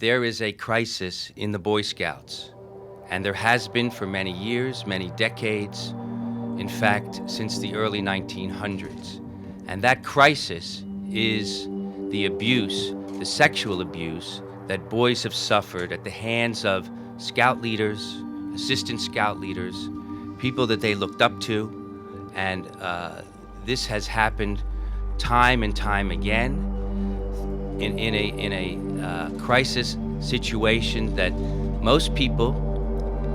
There is a crisis in the Boy Scouts, and there has been for many years, many decades, in fact, since the early 1900s. And that crisis is the abuse, the sexual abuse that boys have suffered at the hands of scout leaders, assistant scout leaders, people that they looked up to, and this has happened time and time again in a crisis situation that most people,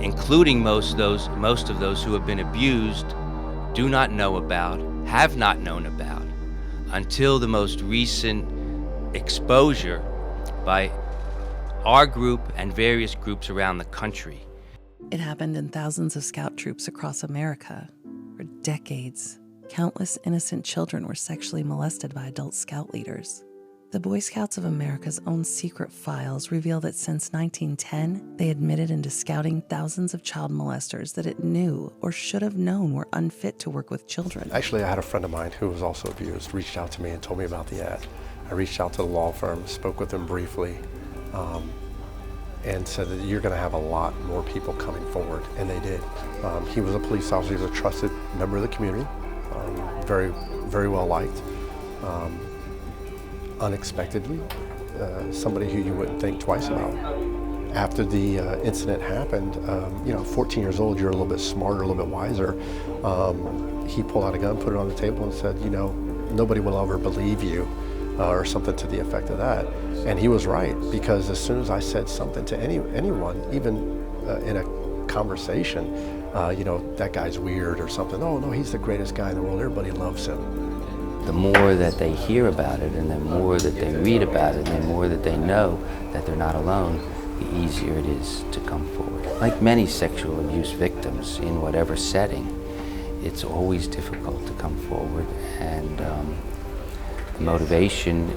including most of those who have been abused, do not know about, have not known about, until the most recent exposure by our group and various groups around the country. It happened in thousands of scout troops across America. For decades, countless innocent children were sexually molested by adult scout leaders. The Boy Scouts of America's own secret files reveal that since 1910, they admitted into scouting thousands of child molesters that it knew or should have known were unfit to work with children. Actually, I had a friend of mine who was also abused, reached out to me and told me about the ad. I reached out to the law firm, spoke with them briefly, and said that you're going to have a lot more people coming forward, and they did. He was a police officer, he was a trusted member of the community, very, very well liked. Unexpectedly, somebody who you wouldn't think twice about. After the incident happened, 14 years old, you're a little bit smarter, a little bit wiser. He pulled out a gun, put it on the table and said, nobody will ever believe you, or something to the effect of that. And he was right, because as soon as I said something to anyone, even in a conversation, that guy's weird or something. Oh no, he's the greatest guy in the world, everybody loves him. The more that they hear about it, and the more that they read about it, and the more that they know that they're not alone, the easier it is to come forward. Like many sexual abuse victims in whatever setting, it's always difficult to come forward, and the motivation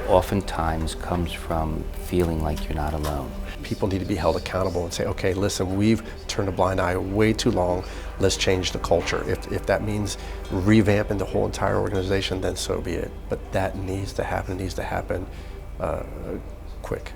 oftentimes comes from feeling like you're not alone. People need to be held accountable and say, okay, listen, we've turned a blind eye way too long. Let's change the culture. If that means revamping the whole entire organization, then so be it. But that needs to happen quick.